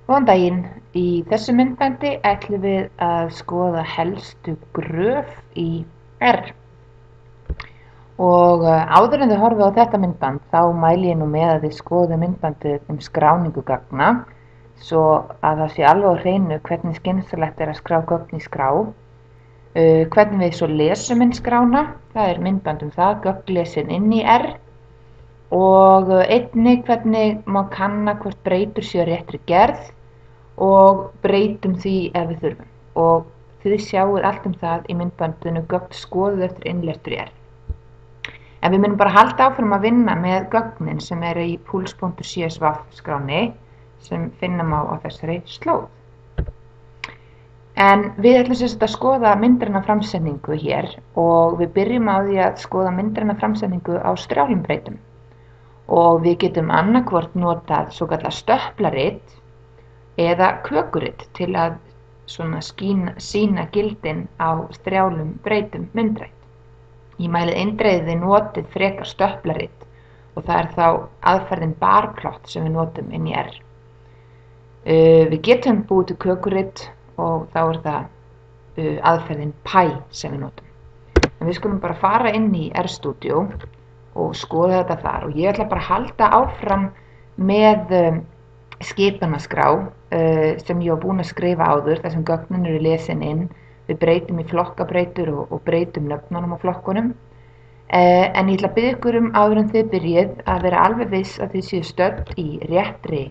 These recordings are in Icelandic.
Góðan daginn. Í þessu myndbandi ætlum við að skoða helstu gröf í R. Og áður en þið horfið á þetta myndband þá mæli ég nú með að þið skoðu myndbandið skráningu gagna svo að það sé alveg á hreinu hvernig skynsamlegt að skrá gögn í skrá. Hvernig við svo lesum inn skrána, það myndband það, gögn lesin inn í R. Og einnig hvernig má kanna hvort breytur séu réttri gerð og breytum því ef við þurfum. Og þið sjáuð allt það í myndbandinu gögn skoðuð eftir innlertur í R. En við munum bara halda áfram að vinna með gögnin sem í puls.csv skráni sem finna má á þessari slóð. En við ætlum sérst að skoða myndræna framsetningu hér og við byrjum á því að skoða myndræna framsetningu á strjálum breytum. Og við getum annarkvort notað svokallað stöplarit eða kökurit til að sýna gildin á strjálum breytum myndrænt. Ég mæli eindregið þið notið frekar stöplarit og það þá aðferðin barplot sem við notum inn í R. Við getum búið til kökurit og þá það aðferðin py sem við notum. En við skulum bara fara inn í RStudio og skoða þetta þar og ég ætla bara að halda áfram með skipanaskrá sem ég var búin að skrifa áður þar sem gögnin eru lesin inn. Við breytum í flokkabreytur og breytum nöfnunum á flokkunum. En ég ætla að biðja ykkur áður en þið byrjið að vera alveg viss að þið séu stödd í réttri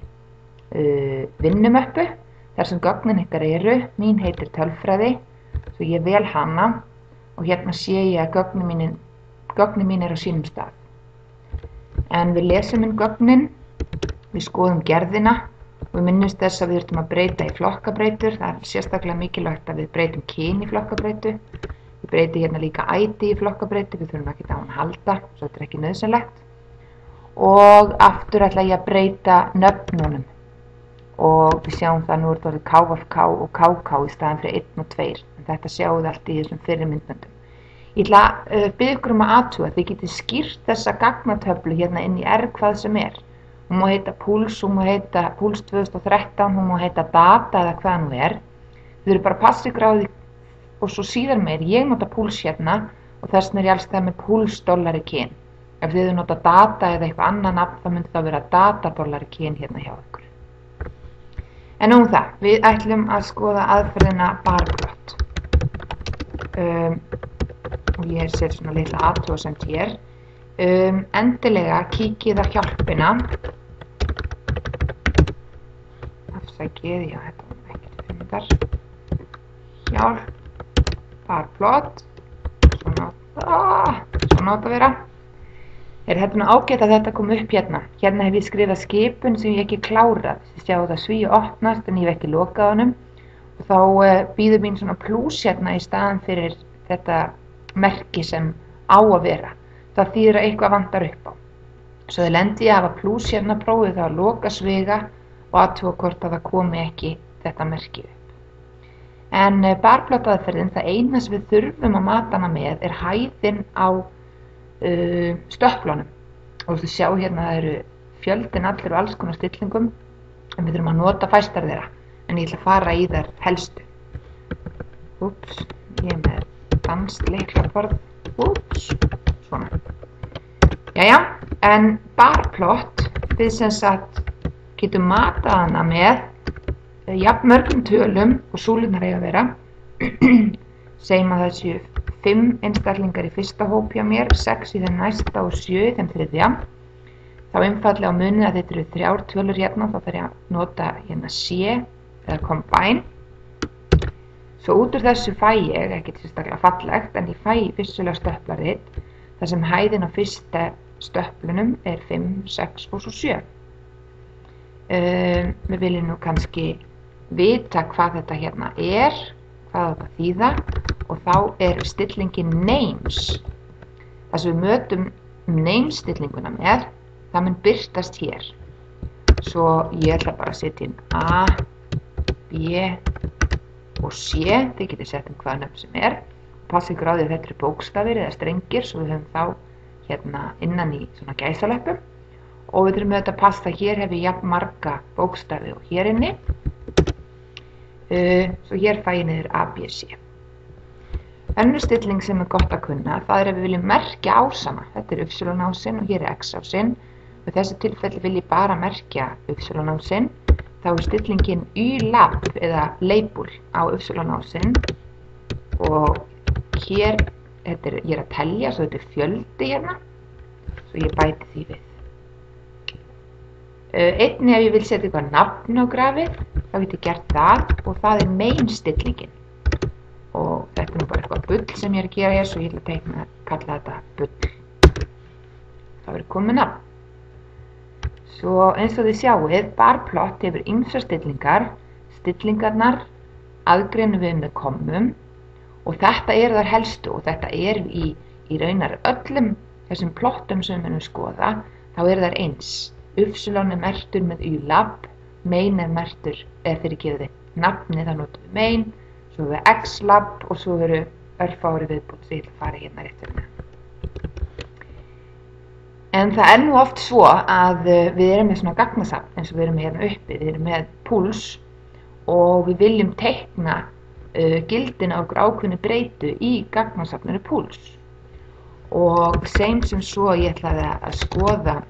vinnumöppu þar sem gögnin ykkar eru. Mín heitir tölfræði, svo ég vel hana og hérna sé ég að gögnin mín á sínum stað. En við lesum inn gögnin, við skoðum gerðina og við minnumst þess að við þurfum að breyta í flokkabreytur. Það sérstaklega mikilvægt að við breytum kyn í flokkabreytu. Við breytum hérna líka ID í flokkabreytu, við þurfum ekki á hann að halda, svo þetta ekki nauðsynlegt. Og aftur ætla ég að breyta nöfnunum. Og við sjáum það nú orðið KFK og KK í staðan fyrir 1 og 2. En þetta sjáum við allt í þessum fyrri myndböndum. Ég ætla að biðja ykkur að athuga að þið getið skýrt þessa gagnatöflu hérna inn í R hvað sem Hún má heita Puls, hún má heita Puls 2013, hún má heita Data eða hvað nú Þið eru bara að passa ykkur á því og svo síðar meir, ég nota Puls hérna og þess vegna ég alls það með Puls dollari kyn. Ef þið nota Data eða eitthvað annað nafn þá myndi það vera Data dollari kyn hérna hjá ykkur. En það, við ætlum að skoða aðferðina barplot. Og ég set svona litla athugasemd hér. Endilega kíkið á hjálpina. Afsakið, já, þetta var ekkert fundar. Hjálp, barplot. Svona átt að vera. Þetta nú ágætt að þetta kom upp hérna. Hérna hef ég skrifað skipun sem ég ekki klárað. Þið sjáu það svíu opnast en ég hef ekki lokað honum. Og þá býður mín svona plús hérna í staðan fyrir þetta merki sem á að vera. Það þýðir að eitthvað vantar upp á. Svo þið lendi ég að hafa plús hérna prófið þá að loka sviga og athuga hvort að það komi ekki þetta merki upp. En barplotaðferðin, það eina sem við þurfum að mata hana með hæðin á stöpplunum. Og þið sjá hérna það eru fjöldin allir og alls konar stillingum en við þurfum að nota fæstar þeirra. En ég ætla að fara í þær helstu. Úps, ég með danst lyklaborð. Úps. Svona. Jæja, en barplot við sem sagt getum matað hana með jafn mörgum tölum og súlurnar eiga að vera. Segjum að það séu 5 einstaklingar í fyrsta hóp hjá mér, 6 í þeim næsta og 7 í þeim þriðja. Þá einfaldlega á munið að þetta eru 3 tölur hérna, þá þarf ég að nota hérna C eða combine. Svo út úr þessu fæ ég, ekki sérstaklega fallegt, en ég fæ vissulega stöplarit. þar sem hæðin á fyrsta stöpplunum 5, 6 og svo 7. Við viljum nú kannski vita hvað þetta hérna hvað þetta þýða, og þá stillingin names. Það sem við mötum names stillinguna með, það mun birtast hér. Svo ég ætla bara að setja inn A, B og C, þið getið sett hvaða nöfn sem Passa ykkur á því að þetta eru bókstafir eða strengir, svo við höfum þá hérna innan í svona gæsalöppum. Og við þurfum auðvitað að passa að hér hef ég jafn marga bókstafi og hér inni. Svo hér fæ ég niður ABC. Önnur stilling sem gott að kunna, það ef við viljum merkja ásana. Þetta y-ásinn og hér x-ásinn. Í þessu tilfelli vil ég bara merkja y-ásinn. Þá stillingin y-lab eða label á y-ásinn. Og hér, ég að telja, svo þetta fjöldi hérna. Svo ég bæti því við. Einnig ef ég vil setja eitthvað nafn á grafið, þá get ég gert það og það main stillingin. Og þetta nú bara eitthvað bull sem ég að gera hér, svo ég ætla að teikna, kalla þetta bull. Það verður komið nafn. Svo eins og þið sjáið, barplot hefur ýmsar stillingar. Stillingarnar aðgreinum við með kommum og þetta eru þar helstu og þetta eru í raunar öllum þessum plottum sem við skoða, þá eru þar eins. Y merktur með y-lab, main merktur, eða fyrirgefið nafnið, þá notum við main, svo við x-lab og svo eru örfári viðbútt sem ég ætla að fara hérna rétt með. En það nú oft svo að við erum með svona gagnasafn eins og við erum hérna uppi, við erum með púls og við viljum teikna gildina okkur ákveðnu breytu í gagnasafninu púls. Og sem svo ég ætlaði að skoða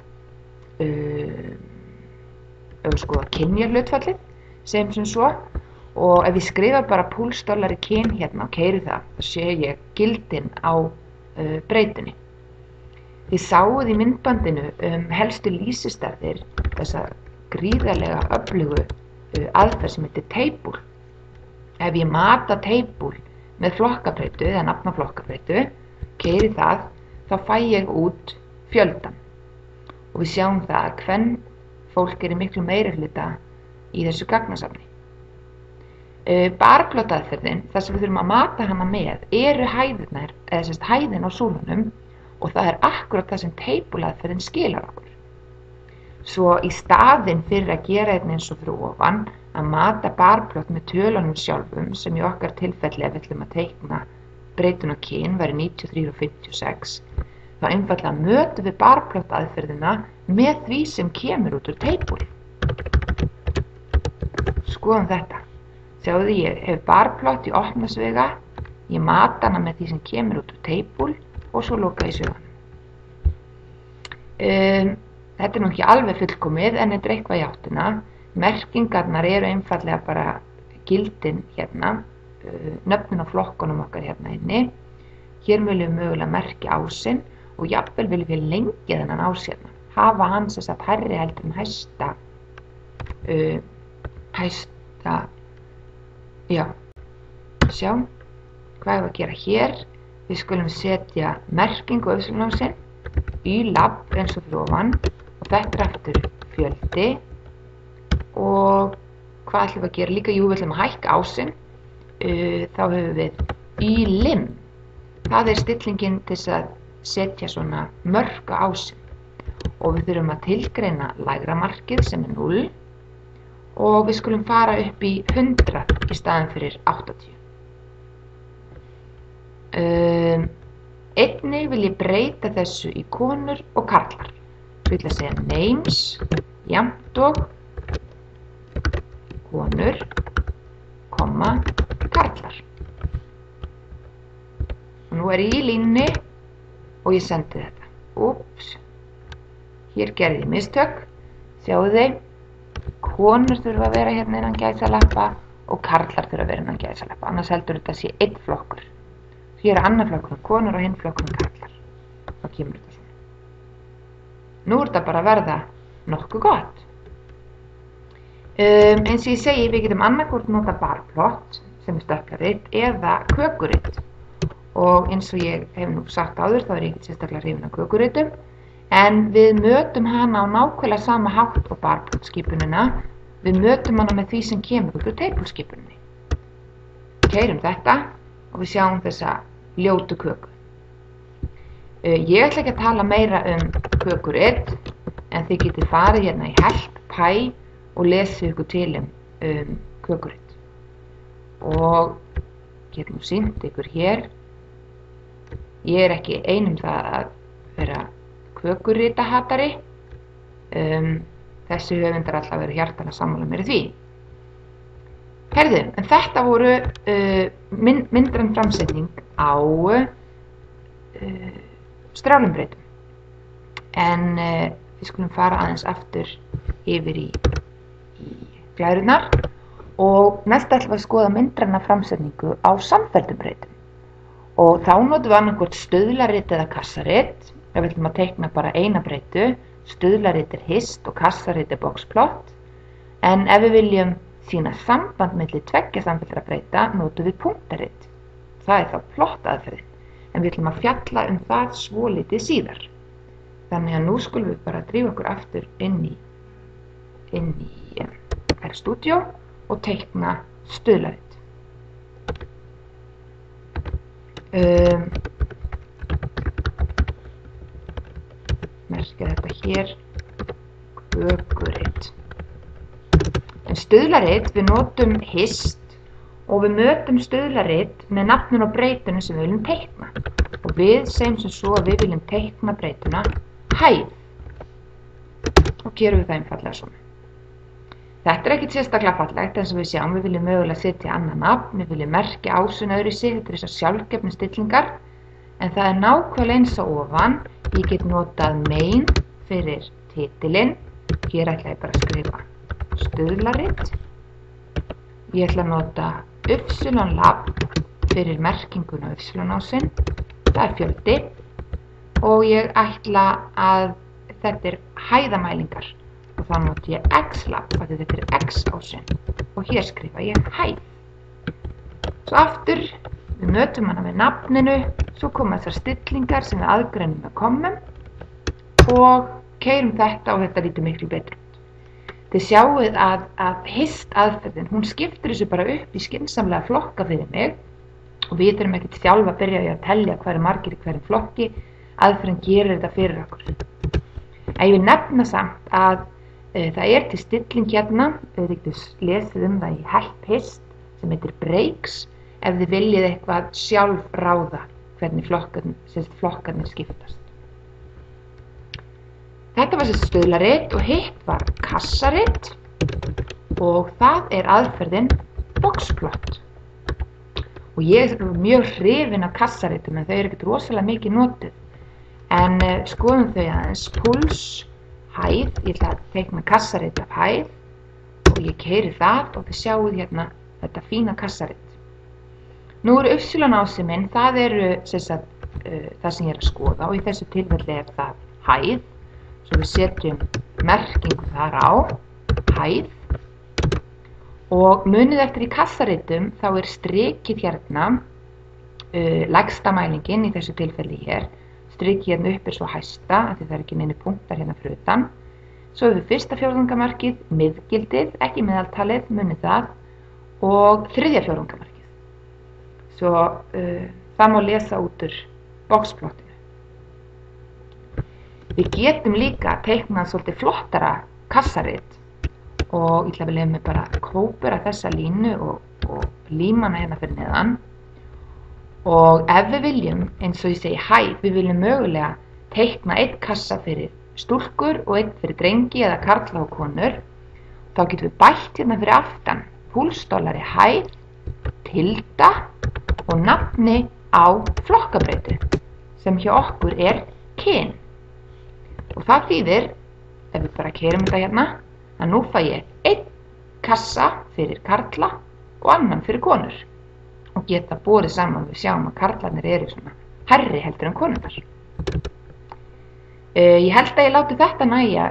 kynjahlutfallið sem svo og ef ég skrifa bara púls$ kyn hérna og keyri það, þá sé ég gildin á breytunni. Þið sáuð í myndbandinu helstu lýsistærðir þessa gríðarlega öflugu aðferð sem heitir table. Ef ég mata table með flokkabreytu eða nafnaflokkabreytu, keyri það, þá fæ ég út fjöldan. Og við sjáum það að hvern fólk í miklu meiri hluta í þessu gagnasafni. Barplot-aðferðin, það sem við þurfum að mata hana með, eru hæðirnar, eða hæðin á súlunum og það akkurat það sem table-aðferðin skilar okkur. Svo í staðinn fyrir að gera eins og fyrir ofan, að mata barplot með tölunum sjálfum, sem í okkar tilfelli ef við ætlum að teikna breytun á kyn væri 93 og 56, þá einfaldlega mötum við barplot aðferðina með því sem kemur út úr table. Skoðum þetta. Sjáðu ég hef barplot í opnasvega, ég mata hana með því sem kemur út úr table og svo loka ég sögunum. Þetta nú ekki alveg fullkomið en þetta eitthvað í áttina. Merkingarnar eru einfaldlega bara gildin hérna, nöfnin á flokkunum okkar hérna inni. Hér viljum við mögulega merkja ásinn og jafnvel viljum við lengja þennan ás hérna. Hafa hann sem sagt hærri heldur en hæsta, sjá, hvað ég að gera hér? Við skulum setja merkingu á y-ásinn, y-lab eins og fyrir ofan og þetta aftur fjöldi og hvað ætlum við að gera líka? Jú, við ætlum að hækka ásinn, þá höfum við y-lim. Það stillingin til þess að setja svona mörk á ásinn og við þurfum að tilgreina lægra markið sem 0 og við skulum fara upp í 100 í staðinn fyrir 80. Einnig vil ég breyta þessu í konur og karlar. Ég ætla að segja names, jafnt og konur, komma, karlar. Og nú ég í línni og ég sendi þetta. Úps, hér gerði ég mistök. Sjáu þið, konur þurfa að vera hérna innan gæsalappa og karlar þurfa að vera innan gæsalappa, annars heldur þetta sé einn flokkur. Hér annar flokkur konur og hinn flokkur karlar. Þá kemur þetta svona. Nú þetta bara að verða nokkuð gott. Eins og ég segi, við getum annarkvort nota barplot sem stökkaritt eða kökuritt. Og eins og ég hef nú sagt áður, þá ég ekkert sérstaklega hrifin af kökurittum. En við mötum hana á nákvæmlega sama hátt og barplot-skipunina. Við mötum hana með því sem kemur út úr table-skipuninni. Keyrum þetta og við sjáum þessa ljótu köku. Ég ætla ekki að tala meira kökuritt, en þið getið farið hérna í help, pie og lesið ykkur til kökuritt. Og getum sýnt ykkur hér. Ég ekki einum það að vera kökuritahatari. Þessi höfundar alltaf verið hjartanlega sammála mér í því. Herðu, en þetta voru myndræn framsetning á strjálenbreytum. En við skulum fara aðeins aftur yfir í glærurnar og næst ætlum við að skoða myndræna framsetningu á samfelldum breytum. Og þá notum við annarkvort stuðlarit eða kassarit. Ef við ætlum að teikna bara eina breytu, stuðlarit er hist og kassarit er boxplot. En ef við viljum sýna samband milli tveggja samfelldra breyta, notum við punktarit. Það er þá plottaðferðin, en við ætlum að fjalla það svolítið síðar. Þannig að nú skulum við bara drífa okkur aftur inn í RStudio og teikna stuðlarit. Merkja þetta hér, kökurit. En stuðlarit, við notum hist og við mötum stuðlarit með nafninu á breytunum sem við viljum teikna. Og við segjum sem svo að við viljum teikna breytuna hæð. Og gerum við það einfallega svona. Þetta er ekkert sérstaklega fallegt, eins og við sjáum, við viljum mögulega setja annað nafn, við viljum merkja ásun öðruvísi, þetta er þessar sjálfgefnu stillingar. En það er nákvæmlega eins og ofan, ég get notað main fyrir titilinn, hér ætla ég bara að skrifa stuðlarit. Ég ætla að nota Lab fyrir merkinguna ásinn, það er fjöldi og ég ætla að þetta er hæðamælingar og þá nota ég Lab að þetta er ásinn og hér skrifa ég hæð. Svo aftur, við mötum hana með nafninu, svo koma þessar stillingar sem við aðgreinum með kommum og keyrum þetta og þetta lítur miklu betur. Þið sjáuð að hist aðferðin, hún skiptir þessu bara upp í skynsamlega flokka fyrir mig og við þurfum ekkert sjálf að byrja að telja hvað er margir í hverjum flokki, aðferðin gerir þetta fyrir okkur. Ég vil nefna samt að það er til stilling hérna, við getum lesið það í help hist sem heitir breaks ef þið viljið eitthvað sjálf ráða hvernig flokkarnir skiptast. Þetta var þessi stuðlarit og hitt var kassarit og það er aðferðin boxplot. Og ég er mjög hrifin af kassaritum en þau eru ekkert rosalega mikið notuð. En skoðum þau aðeins, puls, hæð, ég ætla að teikna kassarit af hæð og ég keyri það og þið sjáuð hérna þetta fína kassarit. Nú eru ásinn minn, það eru það sem ég er að skoða og í þessu tilfelli er það hæð. Svo við setjum merkingu þar á, hæð og munið eftir í kassaritum þá er strikið hérna, lægsta mælingin í þessu tilfelli hér, strikið hérna upp er svo hæsta, af því það er ekki neini punktar hérna fyrir utan. Svo við fyrsta fjórðungamarkið, miðgildið, ekki meðaltalið, munið það, og þriðja fjórðungamarkið. Svo það má lesa út úr boxplottinu. Við getum líka teiknað svolítið flottara kassarit og ég ætla að leyfa mig bara að kópera þessa línu og líma hana hérna fyrir neðan. Og ef við viljum, eins og ég segi hæð, við viljum mögulega teikna einn kassa fyrir stúlkur og einn fyrir drengi eða karla og konur, þá getum við bætt hérna fyrir aftan púlsdollari hæð, tilda og nafni á flokkabreytu sem hjá okkur er kyn. Og það þýðir, ef við bara keyrum þetta hérna, að nú fæ ég einn kassa fyrir karla og annan fyrir konur. Og geta borið saman við sjáum að karlarnir eru svona hærri heldur en konurnar. Ég held að ég láti þetta nægja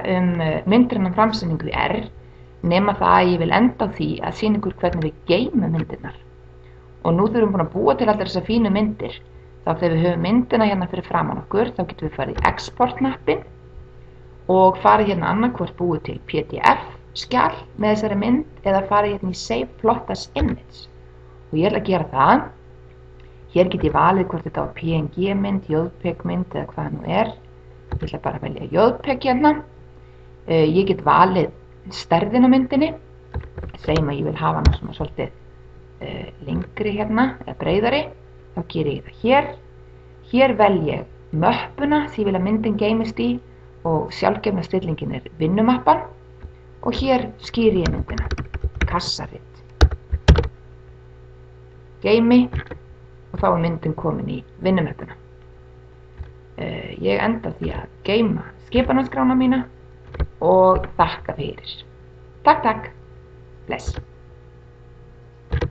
myndræna framsetningu í R, nema það að ég vil enda á því að sýna ykkur hvernig við geymum myndirnar. Og nú þurfum við búin að búa til allar þessar fínu myndir. Þá þegar við höfum myndina hérna fyrir framan okkur, þá getum við farið í export-knappinn og farið hérna annarkvort búið til PDF-skjal með þessari mynd eða farið hérna í Save Plot as Image. Og ég ætla að gera það. Hér get ég valið hvort þetta á PNG-mynd, JPEG-mynd eða hvað nú er. Ég ætla bara að velja JPEG hérna. Ég get valið stærðin á myndinni. Segjum að ég vil hafa hana svona svolítið lengri hérna eða breiðari. Þá ger ég það hér. Hér vel ég möppuna því ég vil að myndin geymist í og sjálfgefna stillingin er vinnumappan og hér skýri ég myndina, kassarit. geymi og þá myndin komin í vinnumettuna. Ég enda því að geyma skipunarskrána mína og þakka fyrir. Takk, bless.